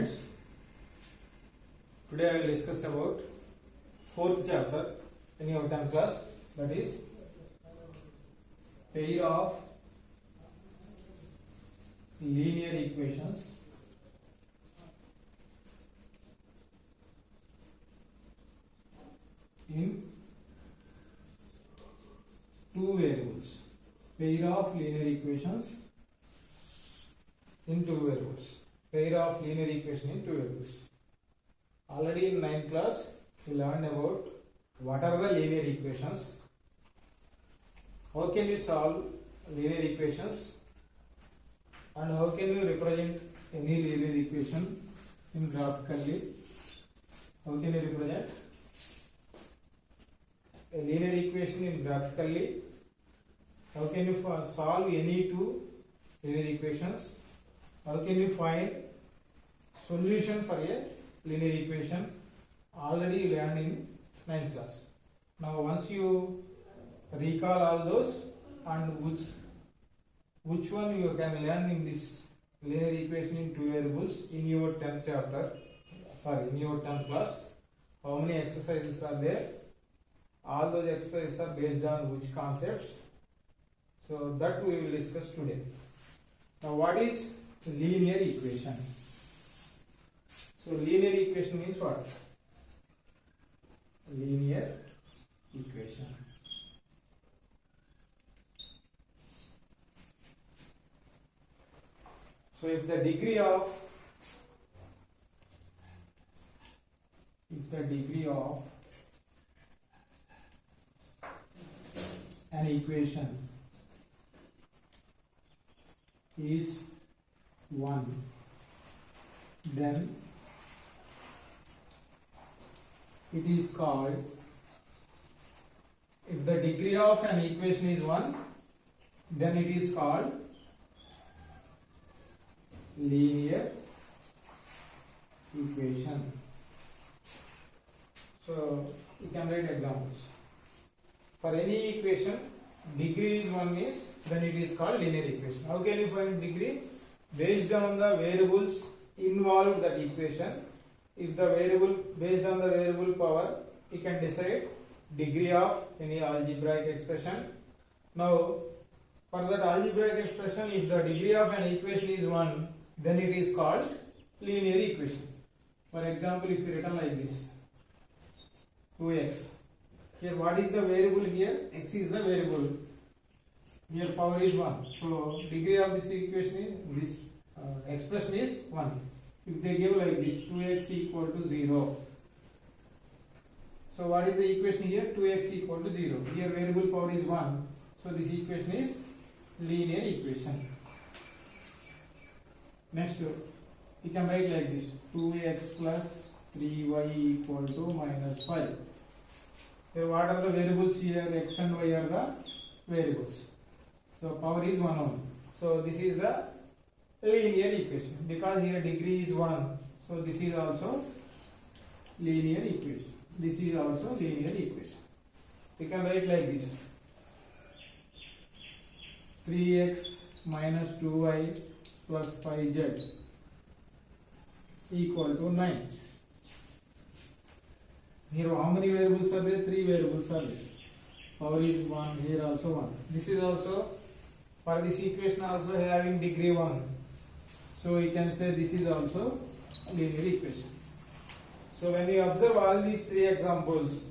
students. Today I will discuss about fourth chapter in your 10th class, that is pair of linear equations in two variables. Pair of linear equations in two variables. Pair of linear equation in two variables. Already in 9th class we learned about what are the linear equations, how can you solve linear equations, and how can you represent any linear equation in graphically. How can you represent a linear equation in graphically? How can you solve any two linear equations? How can you find solution for a linear equation? Already you learned in 9th class. Now once you recall all those and which one you can learn in this linear equation in two variables in your 10th chapter, in your 10th class, how many exercises are there? All those exercises are based on which concepts? So that we will discuss today. Now what is linear equation? So linear equation means what? Linear equation. So if the degree of an equation is 1, then it is called, if the degree of an equation is 1, then it is called linear equation. So you can write examples. For any equation, degree is 1 means then it is called linear equation. How can you find degree? Based on the variables involved that equation. If the variable, based on the variable power, you can decide degree of any algebraic expression. Now for that algebraic expression, if the degree of an equation is 1, then it is called linear equation. For example, if you written like this, 2x. Here what is the variable here? X is the variable. Here power is 1. So degree of this equation is, this expression is 1. If they give like this, 2x equal to 0. So what is the equation here? 2x equal to 0. Here variable power is 1. So this equation is linear equation. Next, you can write like this, 2x plus 3y equal to minus 5. Here what are the variables here? X and y are the variables. So power is 1 only. So this is the linear equation. Because here degree is 1. So this is also linear equation. This is also linear equation. You can write like this, 3x minus 2y plus 5z equal to 9. Here how many variables are there? 3 variables are there. Power is 1, here also 1. This is also, for this equation also having degree 1. So you can say this is also a linear equation. So when you observe all these 3 examples,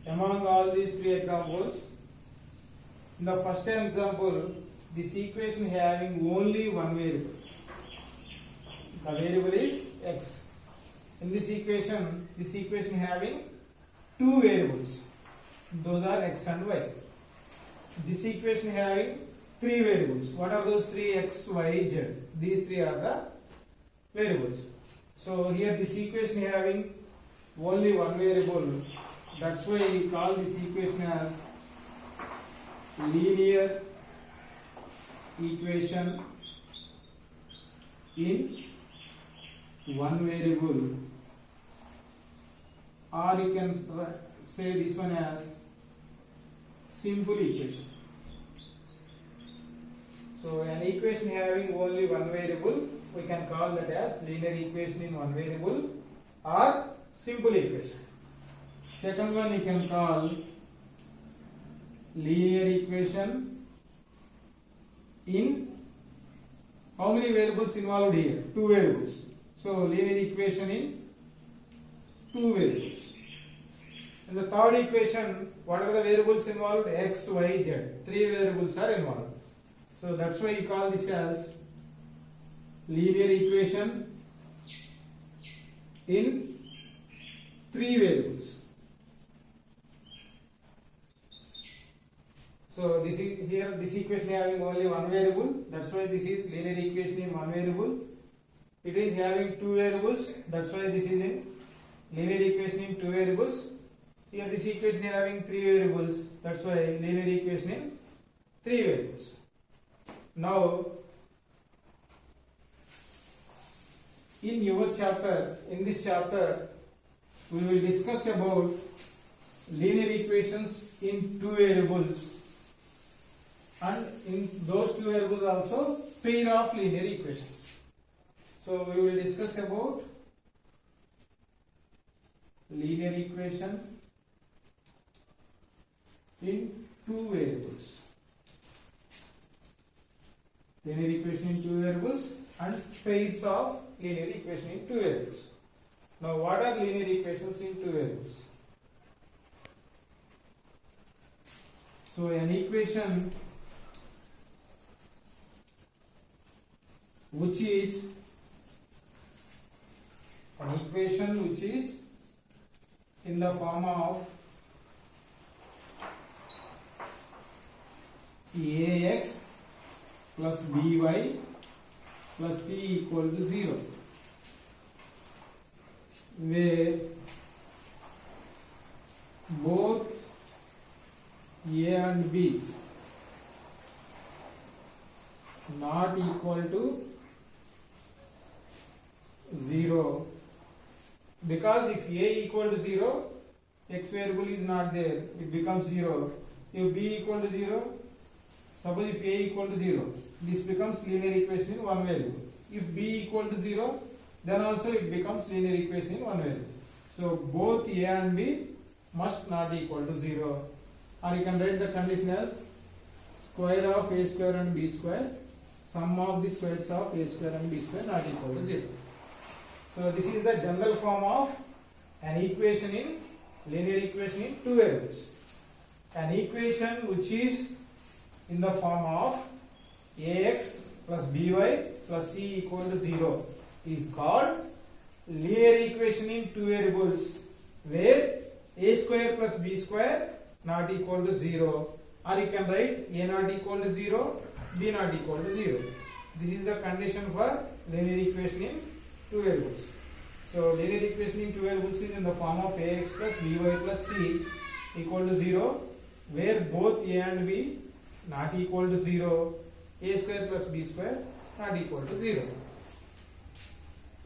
among all these 3 examples, in the first example, this equation having only one variable. The variable is x. In this equation having two variables. Those are x and y. This equation having 3 variables. What are those 3? X, y, z. These 3 are the variables. So here this equation having only one variable. That's why we call this equation as linear equation in one variable, or you can say this one as simple equation. So an equation having only one variable, we can call that as linear equation in one variable or simple equation. Second one you can call linear equation in how many variables involved here? Two variables. So linear equation in two variables. In the third equation, what are the variables involved? X, Y, Z. Three variables are involved. So that's why you call this as linear equation in three variables. So this is here, this equation having only one variable. That's why this is linear equation in one variable. It is having two variables. That's why this is in linear equation in two variables. Here this equation having three variables. That's why linear equation in three variables. Now, in your chapter, in this chapter, we will discuss about linear equations in two variables, and in those two variables also pair of linear equations. So we will discuss about linear equation in two variables. Linear equation in two variables and pairs of linear equation in two variables. Now what are linear equations in two variables? So an equation which is in the form of ax plus by plus c equal to 0, where both a and b not equal to 0, because if a equal to 0, x variable is not there, it becomes 0. If b equal to 0, suppose if a equal to 0, this becomes linear equation in one variable. If b equal to 0, then also it becomes linear equation in one variable. So both a and b must not equal to 0. Or you can write the condition as square of a square and b square, sum of the squares of a square and b square not equal to 0. So this is the general form of an equation in linear equation in two variables. An equation which is in the form of ax plus by plus c equal to 0 is called linear equation in two variables, where a square plus b square not equal to 0, or you can write a not equal to 0, b not equal to 0. This is the condition for linear equation in two variables. So linear equation in two variables is in the form of ax plus by plus c equal to 0, where both a and b not equal to 0, a square plus b square not equal to 0.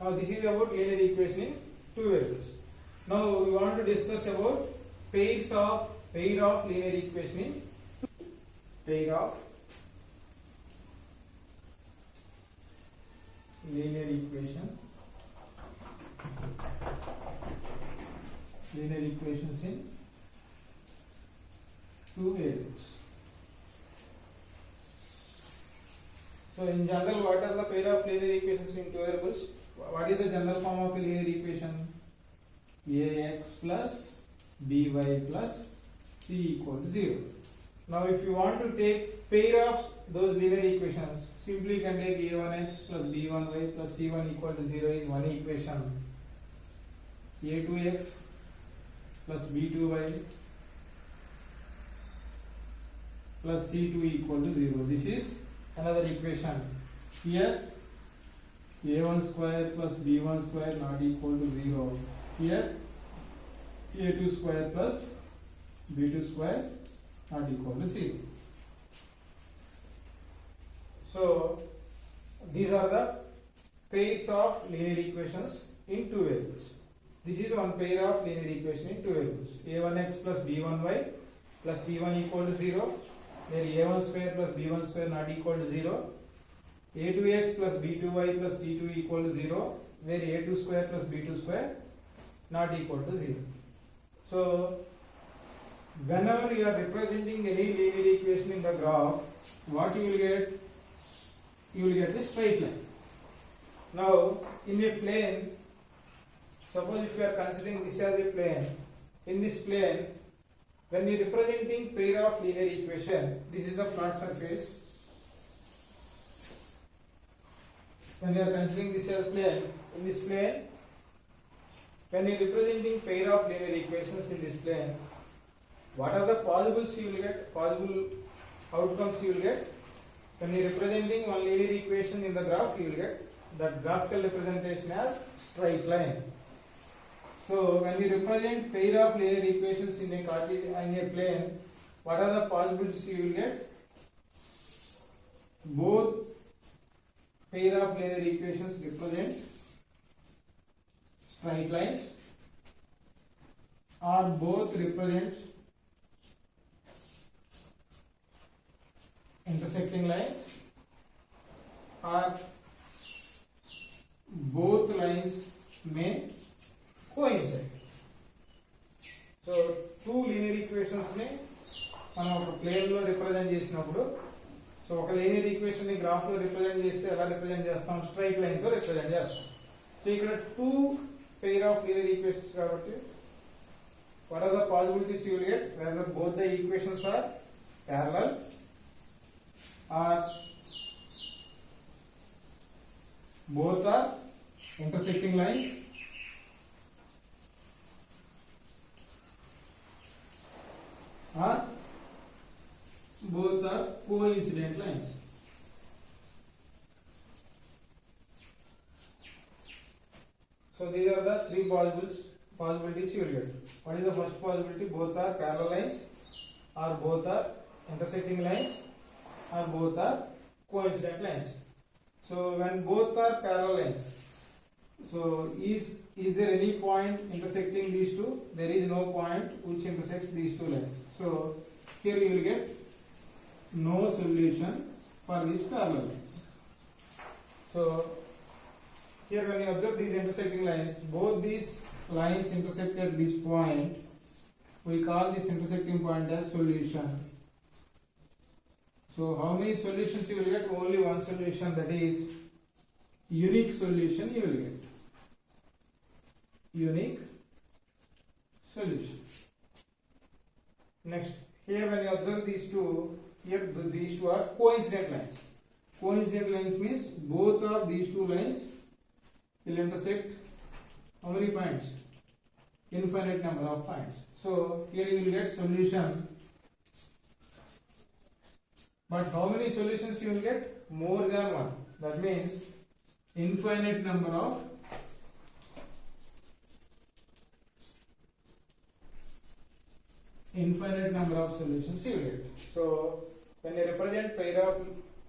Now this is about linear equation in two variables. Now we want to discuss about pair of linear equation in pair of linear equations in two variables. So in general, what are the pair of linear equations in two variables? What is the general form of a linear equation? Ax plus by plus c equal to 0. Now if you want to take pair of those linear equations, simply you can take a1x plus b1y plus c1 equal to 0 is one equation. a2x plus b2y plus c2 equal to 0. This is another equation. Here a1 square plus b1 square not equal to 0. Here a2 square plus b2 square not equal to 0. So these are the pairs of linear equations in two variables. This is one pair of linear equation in two variables. a1x plus b1y plus c1 equal to 0, where a1 square plus b1 square not equal to 0, a2x plus b2y plus c2 equal to 0, where a2 square plus b2 square not equal to 0. So whenever you are representing any linear equation in the graph, what you will get? You will get the straight line. Now in a plane, suppose if you are considering this as a plane, in this plane, when you are representing pair of linear equation, this is the flat surface. When you are considering this as plane, in this plane, when you are representing pair of linear equations in this plane, what are the possibles you will get? Possible outcomes you will get? When you are representing one linear equation in the graph, you will get that graphical representation as straight line. So when you represent pair of linear equations in a plane, what are the possibilities you will get? Both pair of linear equations represent straight lines, or both represent intersecting lines, or both lines may coincide. So two linear equations ni మనం ఒక plane లో represent చేసినప్పుడు, so ఒక linear equation ని graph లో represent చేస్తే ఎలా represent చేస్తాం? స్ట్రైట్ లైన్ తో రిప్రజెంట్ చేస్తాం. సో ఇక్కడ two pair of linear equations కాబట్టి, what are the possibilities you will get? Whether both the equations are parallel or both are intersecting lines, or both are coincident lines. So these are the three possibilities you will get. What is the first possibility? Both are parallel lines, or both are intersecting lines, or both are coincident lines. So when both are parallel lines, so is there any point intersecting these two? There is no point which intersects these two lines. So here you will get no solution for these parallel lines. So here when you observe these intersecting lines, both these lines intersect at this point. We call this intersecting point as solution. So how many solutions you will get? Only one solution, that is unique solution you will get. Unique solution. Next, here when you observe these two, here these two are coincident lines. Coincident lines means both of these two lines will intersect how many points? Infinite number of points. So here you will get solution. But how many solutions you will get? More than one. That means infinite number of solutions you will get. So when you represent pair of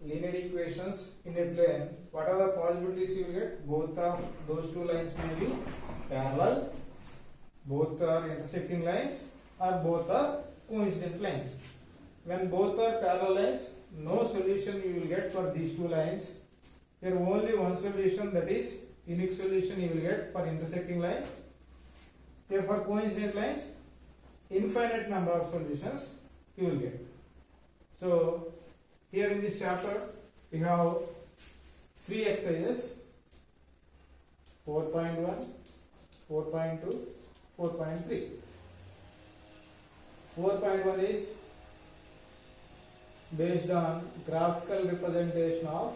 linear equations in a plane, what are the possibilities you will get? Both of those two lines may be parallel, both are intersecting lines, or both are coincident lines. When both are parallel lines, no solution you will get for these two lines. There only one solution, that is unique solution you will get for intersecting lines. Here for coincident lines, infinite number of solutions you will get. So here in this chapter we have three exercises: 4.1, 4.2, 4.3. 4.1 is based on graphical representation of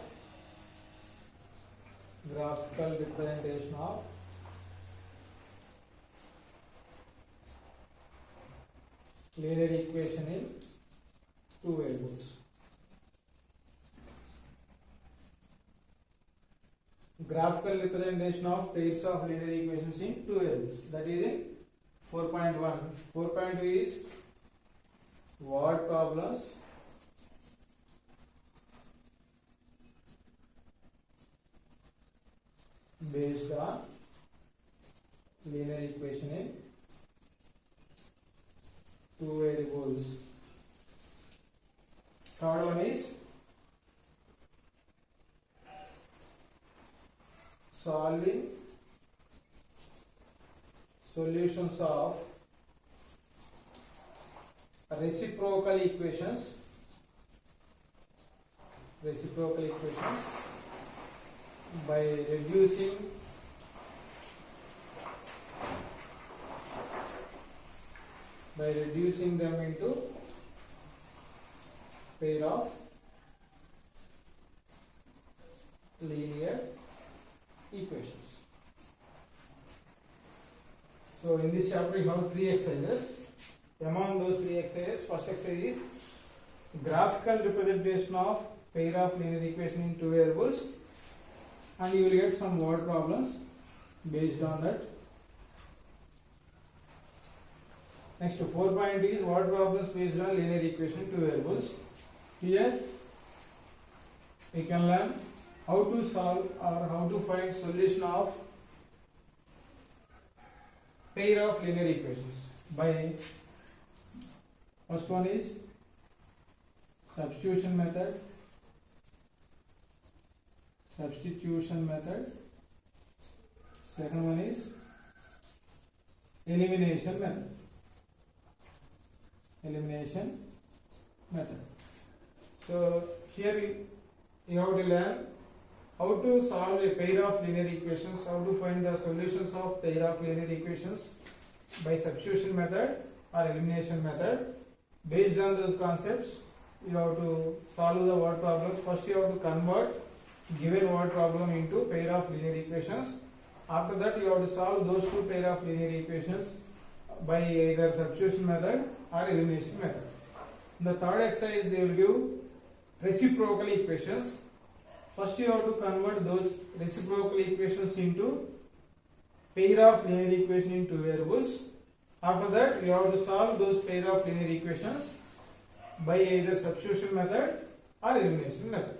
linear equation in two variables. Graphical representation of pairs of linear equations in two variables. That is in 4.1. 4.2 is word problems based on linear equation in two variables. Third one is solutions of reciprocal equations by reducing them into pair of linear equations. So in this chapter we have 3 exercises. Among those 3 exercises, first exercise is graphical representation of pair of linear equation in 2 variables, and you will get some word problems based on that. Next, 4 point is word problems based on linear equation 2 variables. Here we can learn how to solve or how to find solution of pair of linear equations by, first one is substitution method, second one is elimination method. So here you have to learn how to solve a pair of linear equations, how to find the solutions of pair of linear equations by substitution method or elimination method. Based on those concepts, you have to solve the word problems. First you have to convert given word problem into pair of linear equations. After that you have to solve those 2 pair of linear equations by either substitution method or elimination method. In the third exercise they will give reciprocal equations. First you have to convert those reciprocal equations into pair of linear equation in 2 variables. After that you have to solve those pair of linear equations by either substitution method or elimination method.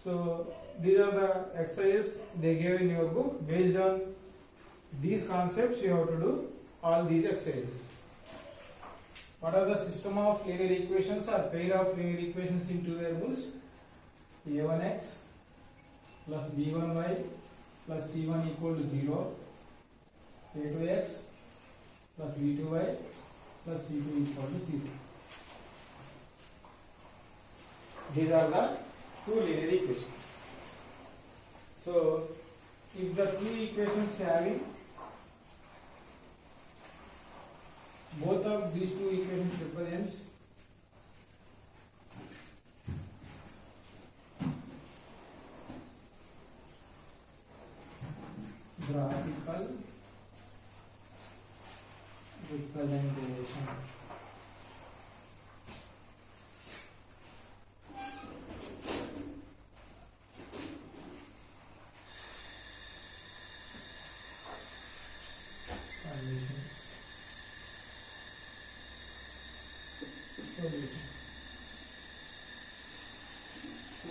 So these are the exercises they gave in your book. Based on these concepts you have to do all these exercises. What are the system of linear equations or pair of linear equations in 2 variables? a1x plus b1y plus c1 equal to 0, a2x plus b2y plus c2 equal to 0. These are the 2 linear equations. So if the 2 equations having both of these 2 equations represents graphical representation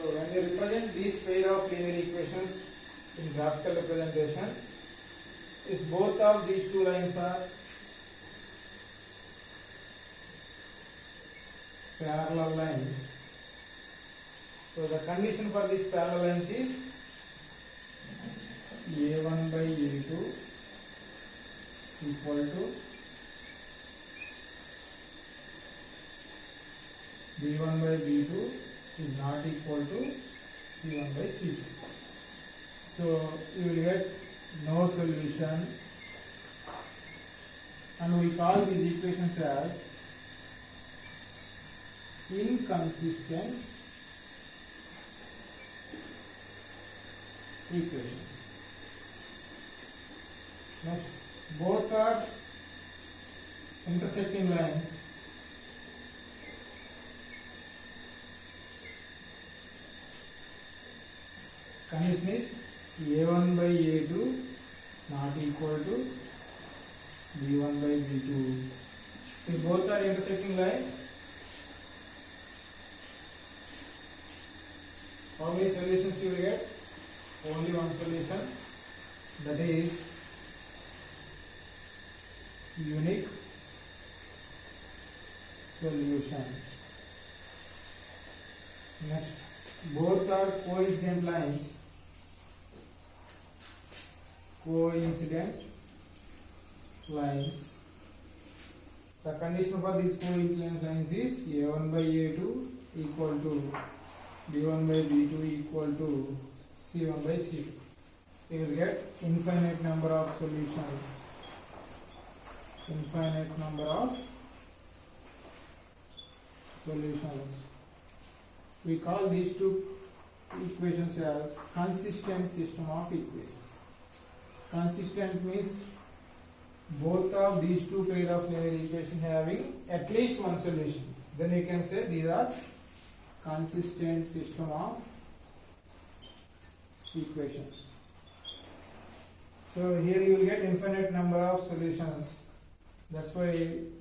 So when they represent these pair of linear equations in graphical representation, if both of these 2 lines are parallel lines, so the condition for these parallel lines is a1 by a2 equal to b1 by b2 is not equal to c1 by c2. So you will get no solution, and we call these equations as inconsistent equations. Next, both are intersecting lines. Condition is a1 by a2 not equal to b1 by b2. If both are intersecting lines, how many solutions you will get? Only one solution, that is unique solution. Next, both are coincident lines. lines. The condition for these co-equivalent lines is A1 by A2 equal to B1 by B2 equal to C1 by C2. You will get infinite number of solutions. Infinite number of solutions. We call these two equations as consistent system of equations. Consistent means both of these two pair of linear equations having at least one solution. Then you can say these are consistent system of equations. So here you will get infinite number of solutions. That's why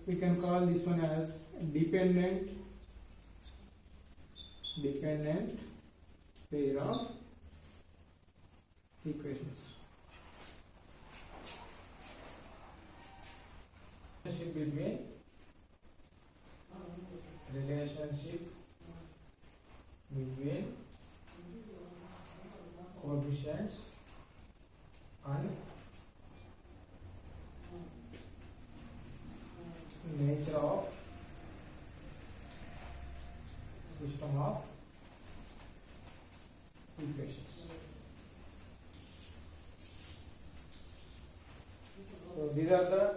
we can call this one as dependent pair of equations. Relationship between coefficients and nature of system of equations. So these are the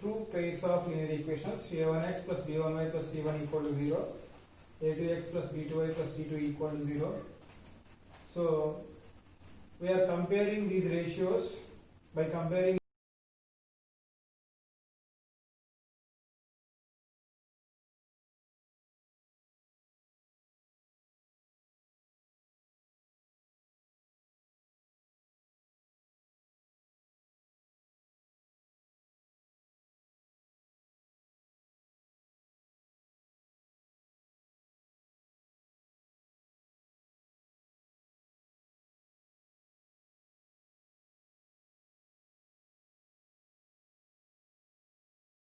two pairs of linear equations. A1x plus B1y plus C1 equal to 0. A2x plus B2y plus C2 equal to 0. So we are comparing these ratios by comparing